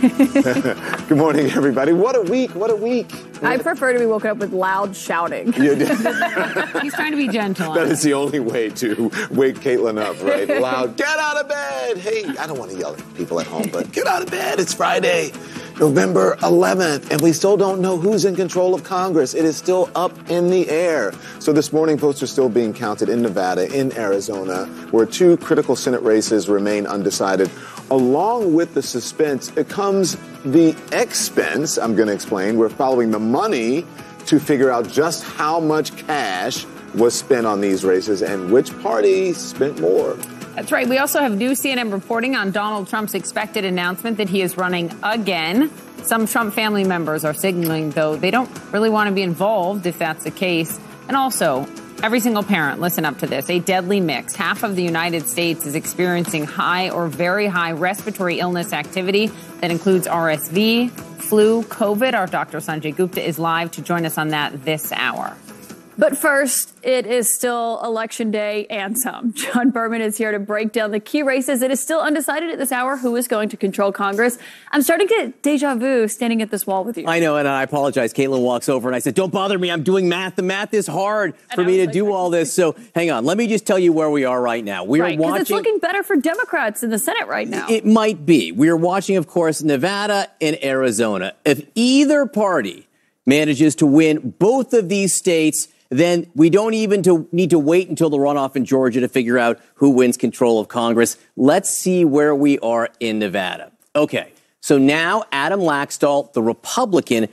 Good morning, everybody. What a week. What a week. I prefer to be woken up with loud shouting. He's trying to be gentle. That is the only way to wake Kaitlan up, right? Loud, get out of bed. Hey, I don't want to yell at people at home, but get out of bed. It's Friday, November 11th, and we still don't know who's in control of Congress. It is still up in the air. So this morning, votes are still being counted in Nevada, in Arizona, where two critical Senate races remain undecided. Along with the suspense, it comes the expense, I'm going to explain. We're following the money to figure out just how much cash was spent on these races and which party spent more. That's right. We also have new CNN reporting on Donald Trump's expected announcement that he is running again. Some Trump family members are signaling, though, they don't really want to be involved if that's the case. And also, every single parent, listen up to this, a deadly mix. Half of the United States is experiencing high or very high respiratory illness activity that includes RSV, flu, COVID. Our Dr. Sanjay Gupta is live to join us on that this hour. But first, it is still Election Day and some. John Berman is here to break down the key races. It is still undecided at this hour who is going to control Congress. I'm starting to get deja vu standing at this wall with you. I know, and I apologize. Kaitlan walks over and I said, don't bother me. I'm doing math. The math is hard for me to do all this. So hang on. Let me just tell you where we are right now. We are watching. Because it's looking better for Democrats in the Senate right now. It might be. We are watching, of course, Nevada and Arizona. If either party manages to win both of these states, then we don't even need to wait until the runoff in Georgia to figure out who wins control of Congress. Let's see where we are in Nevada. Okay, so now Adam Laxalt, the Republican,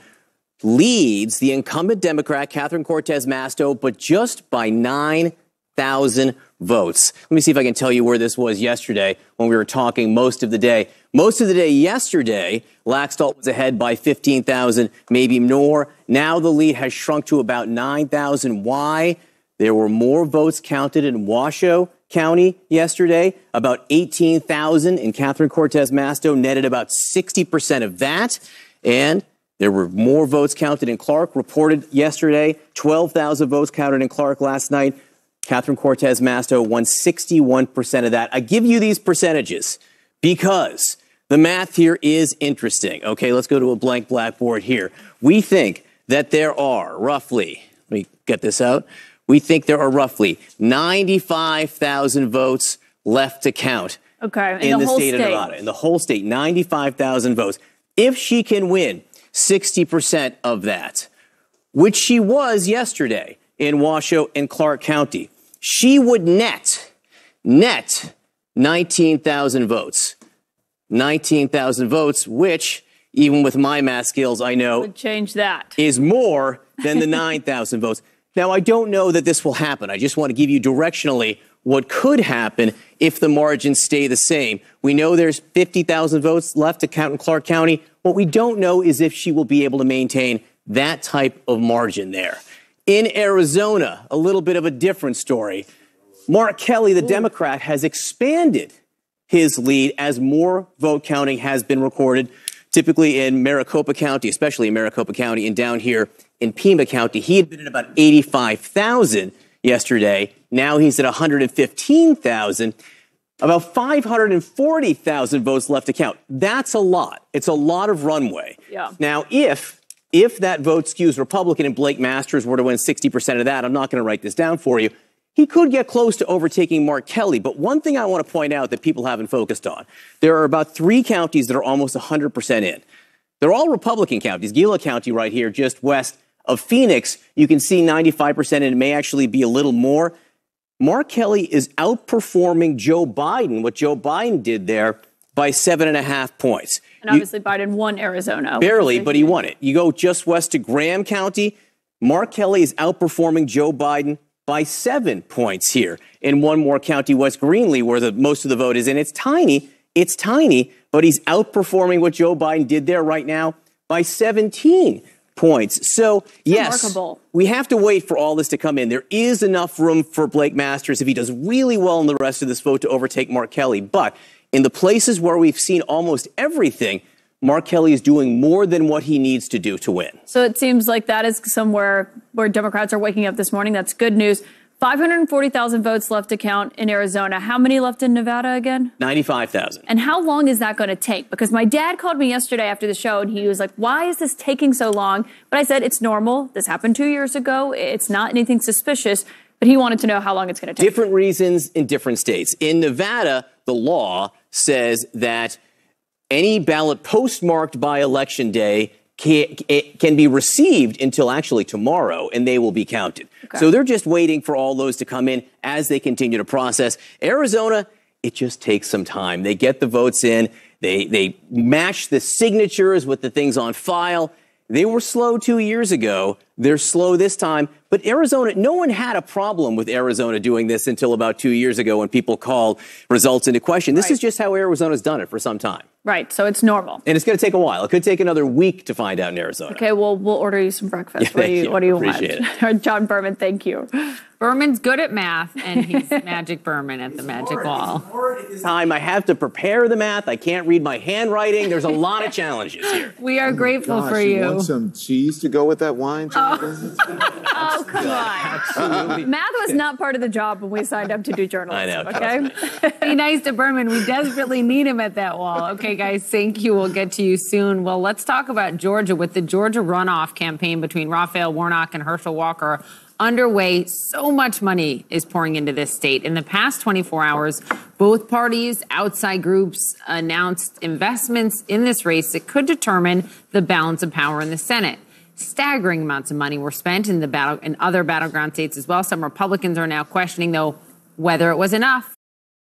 leads the incumbent Democrat, Catherine Cortez Masto, but just by 9,000 votes. Let me see if I can tell you where this was yesterday when we were talking most of the day. Most of the day yesterday, Laxalt was ahead by 15,000, maybe more. Now the lead has shrunk to about 9,000. Why? There were more votes counted in Washoe County yesterday, about 18,000, and Catherine Cortez Masto netted about 60% of that. And there were more votes counted in Clark, reported yesterday, 12,000 votes counted in Clark last night. Catherine Cortez Masto won 61% of that. I give you these percentages because the math here is interesting. Okay, let's go to a blank blackboard here. We think that there are roughly, let me get this out. We think there are roughly 95,000 votes left to count in the state of Nevada. In the whole state, 95,000 votes. If she can win 60% of that, which she was yesterday in Washoe and Clark County, she would net 19,000 votes. 19,000 votes, which, even with my math skills, I know would change that. Is more than the 9,000 votes. Now, I don't know that this will happen. I just want to give you directionally what could happen if the margins stay the same. We know there's 50,000 votes left to count in Clark County. What we don't know is if she will be able to maintain that type of margin there. In Arizona, a little bit of a different story. Mark Kelly, the Democrat, has expanded his lead as more vote counting has been recorded, typically in Maricopa County, especially in Maricopa County, and down here in Pima County. He had been at about 85,000 yesterday. Now he's at 115,000. About 540,000 votes left to count. That's a lot. It's a lot of runway. Yeah. Now, if that vote skews Republican and Blake Masters were to win 60% of that, I'm not going to write this down for you, he could get close to overtaking Mark Kelly. But one thing I want to point out that people haven't focused on, there are about 3 counties that are almost 100% in. They're all Republican counties. Gila County right here, just west of Phoenix, you can see 95%, and it may actually be a little more. Mark Kelly is outperforming Joe Biden, what Joe Biden did there, by 7.5 points. And obviously Biden won Arizona. Barely, but he won it. You go just west to Graham County, Mark Kelly is outperforming Joe Biden by 7 points here. In one more county, West Greenlee, where most of the vote is in. It's tiny, but he's outperforming what Joe Biden did there right now by 17 points. So, yes, remarkable. We have to wait for all this to come in. There is enough room for Blake Masters, if he does really well in the rest of this vote, to overtake Mark Kelly. But in the places where we've seen almost everything, Mark Kelly is doing more than what he needs to do to win. So it seems like that is somewhere where Democrats are waking up this morning. That's good news. 540,000 votes left to count in Arizona. How many left in Nevada again? 95,000. And how long is that going to take? Because my dad called me yesterday after the show and he was like, why is this taking so long? But I said, it's normal. This happened 2 years ago. It's not anything suspicious. But he wanted to know how long it's going to take. Different reasons in different states. In Nevada, the law says that any ballot postmarked by Election Day can be received until actually tomorrow, and they will be counted. Okay. So they're just waiting for all those to come in as they continue to process. Arizona, it just takes some time. They get the votes in. They match the signatures with the things on file. They were slow 2 years ago. They're slow this time. But Arizona, no one had a problem with Arizona doing this until about 2 years ago when people called results into question. This is just how Arizona's done it for some time. Right, so it's normal. And it's going to take a while. It could take another week to find out in Arizona. Okay, well, we'll order you some breakfast. Yeah, what do you want? Appreciate it. John Berman, thank you. Berman's good at math, and he's Magic Berman at the Magic Wall. Time I have to prepare the math. I can't read my handwriting. There's a lot of challenges here. We are grateful for you. You want some cheese to go with that wine, John? Oh, come on. Math was not part of the job when we signed up to do journalism. I know. Okay? Be nice to Berman. We desperately need him at that wall. Okay, guys, thank you. We'll get to you soon. Well, let's talk about Georgia. With the Georgia runoff campaign between Raphael Warnock and Herschel Walker underway, so much money is pouring into this state. In the past 24 hours, both parties, outside groups announced investments in this race that could determine the balance of power in the Senate. Staggering amounts of money were spent in other battleground states as well. Some Republicans are now questioning, though, whether it was enough.